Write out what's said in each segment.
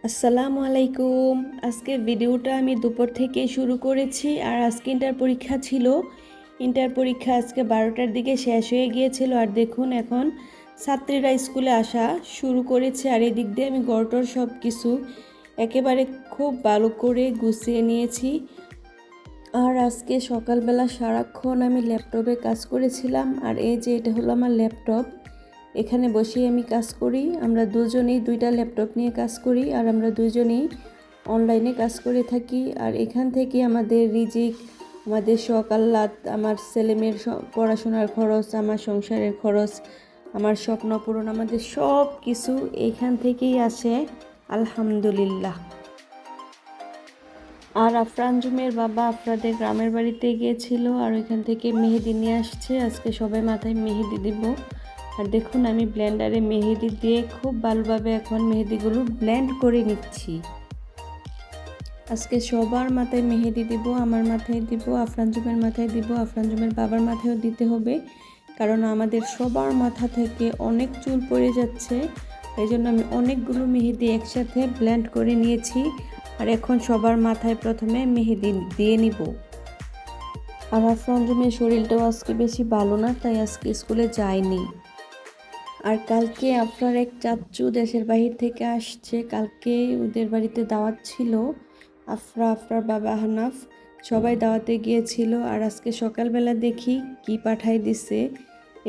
আসসালামু আলাইকুম। আজকের ভিডিওটা আমি দুপুর থেকেই শুরু করেছি। আর আজকে ইন্টার পরীক্ষা ছিল। ইন্টার পরীক্ষা আজকে 12টার দিকে শেষ হয়ে গিয়েছিল। আর দেখুন এখন ছাত্রীরা স্কুলে আসা শুরু করেছে। আর এদিক দিয়ে আমি ঘরটর সব কিছু একেবারে খুব ভালো করে গুছিয়ে নিয়েছি। আর আজকে সকালবেলা সারাক্ষণ আমি ল্যাপটপে কাজ করেছিলাম। আর এই যে এটা হলো আমার ল্যাপটপ, এখানে বসেই আমি কাজ করি। আমরা দুজনেই দুইটা ল্যাপটপ নিয়ে কাজ করি আর আমরা দুজনেই অনলাইনে কাজ করে থাকি। আর এখান থেকে আমাদের রিজিক, আমাদের শখ আহ্লাদ, আমার ছেলেমেয়ের পড়াশোনার খরচ, আমার সংসারের খরচ, আমার স্বপ্ন পূরণ, আমাদের সব কিছু এইখান থেকেই আসে আলহামদুলিল্লাহ। আর আফরানজুমের বাবা আপনাদের গ্রামের বাড়িতে গিয়েছিল আর ওইখান থেকে মেহেদি নিয়ে আসছে। আজকে সবাই মাথায় মেহেদি দিব। আর দেখুন আমি ব্লেন্ডারে মেহেদি দিয়ে খুব ভালোভাবে এখন মেহেদিগুলো ব্লেন্ড করে নিচ্ছি। আজকে সবার মাথায় মেহেদি দিব, আমার মাথায় দিব, আফরানজুমের মাথায় দিব, আফরানজুমের বাবার মাথায়ও দিতে হবে, কারণ আমাদের সবার মাথা থেকে অনেক চুল পড়ে যাচ্ছে। এই জন্য আমি অনেকগুলো মেহেদি একসাথে ব্লেন্ড করে নিয়েছি। আর এখন সবার মাথায় প্রথমে মেহেদি দিয়ে নিব। আর আফরানজুমের শরীরটাও আজকে বেশি ভালো না, তাই আজকে স্কুলে যায়নি। আর কালকে আপনার এক চাচ্চু দেশের বাহির থেকে আসছে, কালকে ওদের বাড়িতে দাওয়াত ছিল। আফরার বাবা হানাফ সবাই দাওয়াতে গিয়েছিল। আর আজকে সকালবেলা দেখি কি পাঠাই দিছে।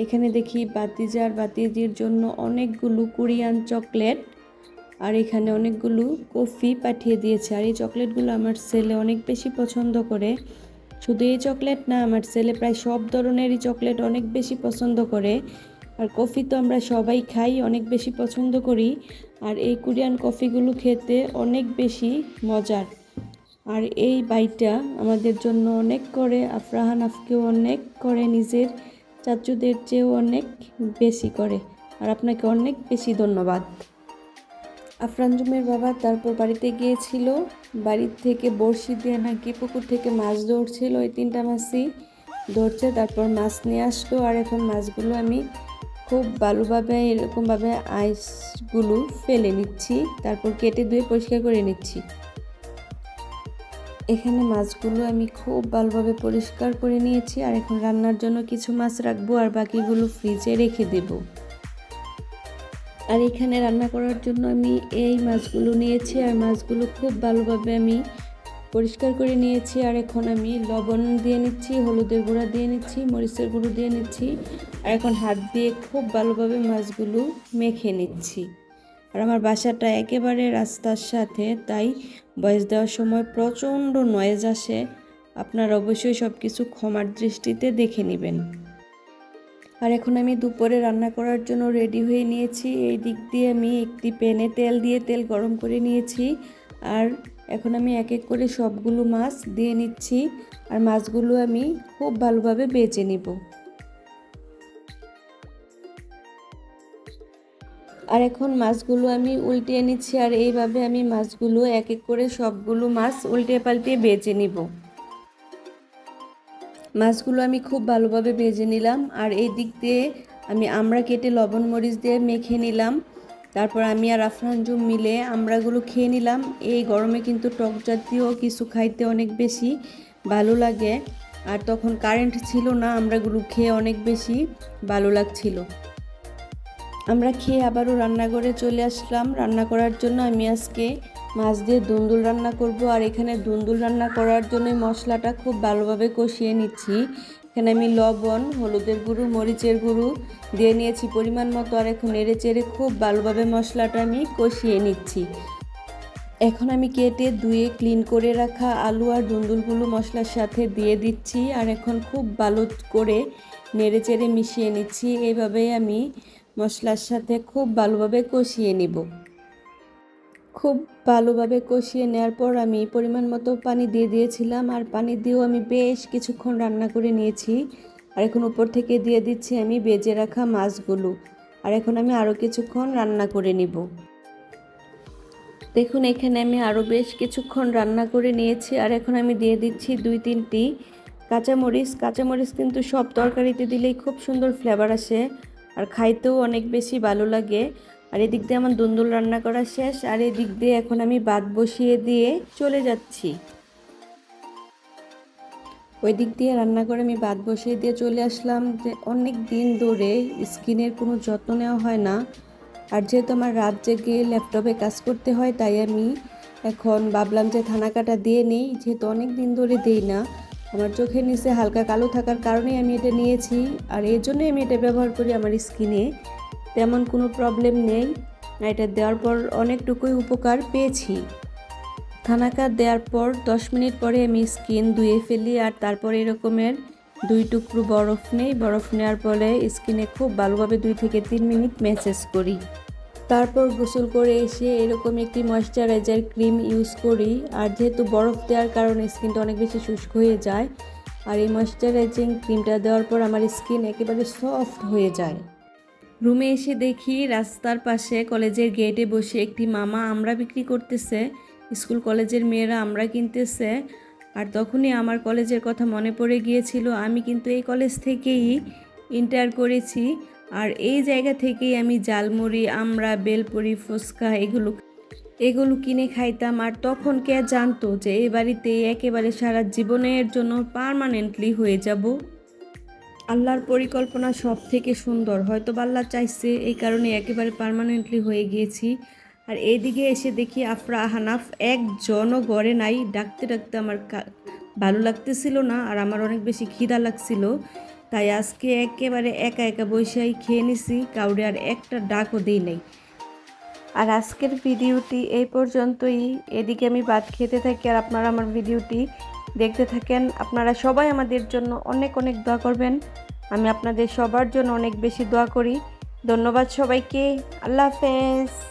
এখানে দেখি বাতিজার বাতিজির জন্য অনেকগুলো কোরিয়ান চকলেট আর এখানে অনেকগুলো কফি পাঠিয়ে দিয়েছে। আর এই চকলেটগুলো আমার ছেলে অনেক বেশি পছন্দ করে। শুধু এই চকলেট না, আমার ছেলে প্রায় সব ধরনেরই চকলেট অনেক বেশি পছন্দ করে। আর কফি তো আমরা সবাই খাই, অনেক বেশি পছন্দ করি। আর এই কোরিয়ান কফিগুলো খেতে অনেক বেশি মজার। আর এই বাইটা আমাদের জন্য অনেক করে, আফরাহানাফকেও অনেক করে, নিজের চাচুদের চেয়েও অনেক বেশি করে। আর আপনাকে অনেক বেশি ধন্যবাদ। আফরানজুমের বাবা তারপর বাড়িতে গিয়েছিল। বাড়ির থেকে বড়শি দিয়ে নাকি পুকুর থেকে মাছ ধরছিল, ওই 3টা মাছই ধরছে। তারপর মাছ নিয়ে আসলো। আর এখন মাছগুলো আমি খুব ভালোভাবে এরকমভাবে আইসগুলো ফেলে নিচ্ছি, তারপর কেটে ধুয়ে পরিষ্কার করে নিচ্ছি। এখানে মাছগুলো আমি খুব ভালোভাবে পরিষ্কার করে নিয়েছি। আর এখন রান্নার জন্য কিছু মাছ রাখবো আর বাকিগুলো ফ্রিজে রেখে দেবো। আর এখানে রান্না করার জন্য আমি এই মাছগুলো নিয়েছি। আর মাছগুলো খুব ভালোভাবে আমি পরিষ্কার করে নিয়েছি। আর এখন আমি লবণ দিয়ে নিচ্ছি, হলুদের গুঁড়া দিয়ে নিচ্ছি, মরিচের গুঁড়ো দিয়ে নিচ্ছি। আর এখন হাত দিয়ে খুব ভালোভাবে মাছগুলো মেখে নিচ্ছি। আর আমার বাসাটা একেবারে রাস্তার সাথে, তাই ভয়েস দেওয়ার সময় প্রচণ্ড নয়েজ আসে। আপনারা অবশ্যই সব কিছু ক্ষমার দৃষ্টিতে দেখে নেবেন। আর এখন আমি দুপুরে রান্না করার জন্য রেডি হয়ে নিয়েছি। এই দিক দিয়ে আমি একটি প্যানে তেল গরম করে নিয়েছি। আর এখন আমি এক এক করে সবগুলো মাছ দিয়ে নিচ্ছি। আর মাছগুলো আমি খুব ভালোভাবে ভেজে নিব। আর এখন মাছগুলো আমি উল্টিয়ে নিচ্ছি। আর এইভাবে আমি মাছগুলো এক এক করে সবগুলো মাছ উল্টে পাল্টে ভেজে নিব। মাছগুলো আমি খুব ভালোভাবে ভেজে নিলাম। আর এই দিক দিয়ে আমি আমড়া কেটে লবণ মরিচ দিয়ে মেখে নিলাম। তারপর আমি আর আফরানজুম মিলে আমড়াগুলো খেয়ে নিলাম। এই গরমে কিন্তু টক জাতীয় কিছু খাইতে অনেক বেশি ভালো লাগে। আর তখন কারেন্ট ছিল না, আমড়াগুলো খেয়ে অনেক বেশি ভালো লাগছিল। আমরা খেয়ে আবারও রান্নাঘরে চলে আসলাম। রান্না করার জন্য আমি আজকে মাছ দিয়ে দুন্দুল রান্না করব। আর এখানে দুন্দুল রান্না করার জন্য মশলাটা খুব ভালোভাবে কষিয়ে নিচ্ছি। এখানে আমি লবণ, হলুদের গুঁড়ো, মরিচের গুঁড়ো দিয়ে নিয়েছি পরিমাণ মতো। আর এখন নেড়ে চেড়ে খুব ভালোভাবে মশলাটা আমি কষিয়ে নিচ্ছি। এখন আমি কেটে ধুয়ে ক্লিন করে রাখা আলু আর দুন্দুলগুলো মশলার সাথে দিয়ে দিচ্ছি। আর এখন খুব ভালো করে নেড়ে চেড়ে মিশিয়ে নিচ্ছি। এইভাবেই আমি মশলার সাথে খুব ভালোভাবে কষিয়ে নিব। খুব ভালোভাবে কষিয়ে নেওয়ার পর আমি পরিমাণ মতো পানি দিয়ে দিয়েছিলাম। আর পানি দিয়েও আমি বেশ কিছুক্ষণ রান্না করে নিয়েছি। আর এখন উপর থেকে দিয়ে দিচ্ছি আমি ভেজে রাখা মাছগুলো। আর এখন আমি আরও কিছুক্ষণ রান্না করে নিব। দেখুন এখানে আমি আরও বেশ কিছুক্ষণ রান্না করে নিয়েছি। আর এখন আমি দিয়ে দিচ্ছি 2-3টি কাঁচামরিচ। কাঁচামরিচ কিন্তু সব তরকারিতে দিলেই খুব সুন্দর ফ্লেভার আসে আর খাইতেও অনেক বেশি ভালো লাগে। আর এদিক দিয়ে আমার দুন্দুল রান্না করা শেষ, আর এদিক দিয়ে এখন আমি ভাত বসিয়ে দিয়ে চলে যাচ্ছি। ওই দিক দিয়ে রান্না করে আমি ভাত বসিয়ে দিয়ে চলে আসলাম। যে অনেক দিন ধরে স্কিনের কোনো যত্ন নেওয়া হয় না, আর যেহেতু আমার রাত জেগে ল্যাপটপে কাজ করতে হয়, তাই আমি এখন ভাবলাম যে থানাকাটা দিয়ে নেই, যেহেতু অনেক দিন ধরে দেই না। আমার চোখের নিচে হালকা কালো থাকার কারণেই আমি এটা নিয়েছি, আর এই জন্যই আমি এটা ব্যবহার করি। আমার স্কিনে তেমন কোনো প্রবলেম নেই, এটা দেওয়ার পর অনেকটুকুই উপকার পেয়েছি। থানাকা দেওয়ার পর 10 মিনিট পরে আমি স্কিন ধুয়ে ফেলি, আর তারপর এরকমের 2 টুকরো বরফ নেই। বরফ নেওয়ার পরে স্কিনে খুব ভালোভাবে 2 থেকে 3 মিনিট ম্যাসেজ করি। তারপর গোসল করে এসে এরকম একটি ময়শ্চারাইজার ক্রিম ইউজ করি। আর যেহেতু বরফ দেওয়ার কারণে স্কিনটা অনেক বেশি শুষ্ক হয়ে যায়, আর এই ময়শ্চারাইজিং ক্রিমটা দেওয়ার পর আমার স্কিন একেবারে সফট হয়ে যায়। রুমে এসে দেখি রাস্তার পাশে কলেজের গেটে বসে একটি মামা আমড়া বিক্রি করতেছে। স্কুল কলেজের মেয়েরা আমড়া কিনতেছে, আর তখনই আমার কলেজের কথা মনে পড়ে গিয়েছিল। আমি কিন্তু এই কলেজ থেকেই ইন্টার করেছি, আর এই জায়গা থেকেই আমি ঝালমুড়ি, আমড়া, বেলপুরি, ফুচকা এগুলো কিনে খাইতাম। আর তখন কে জানতো যে এই বাড়িতে একেবারে সারা জীবনের জন্য পার্মানেন্টলি হয়ে যাব। আল্লাহর পরিকল্পনা সব থেকে সুন্দর, হয়তো আল্লাহ চাইছে এই কারণে একেবারে পার্মানেন্টলি হয়ে গিয়েছি। আর এইদিকে এসে দেখি আফরা, হানাফ একজনও ঘরে নাই। ডাকতে ডাকতে আমার ভালো লাগতেছিল না, আর আমার অনেক বেশি খিদা লাগছিল, তাই আজকে একেবারে একা একা বৈশাই খেয়ে নিছি, কাউরে আর একটা ডাকও দিই নাই। আর আজকের ভিডিওটি এই পর্যন্তই। এদিকে আমি ভাত খেতে থাকি, আর আপনারা আমার ভিডিওটি দেখতে থাকেন। আপনারা সবাই আমাদের জন্য অনেক অনেক দোয়া করবেন। আমি আপনাদের সবার জন্য অনেক বেশি দোয়া করি। ধন্যবাদ সবাইকে। আল্লাহ হাফেজ।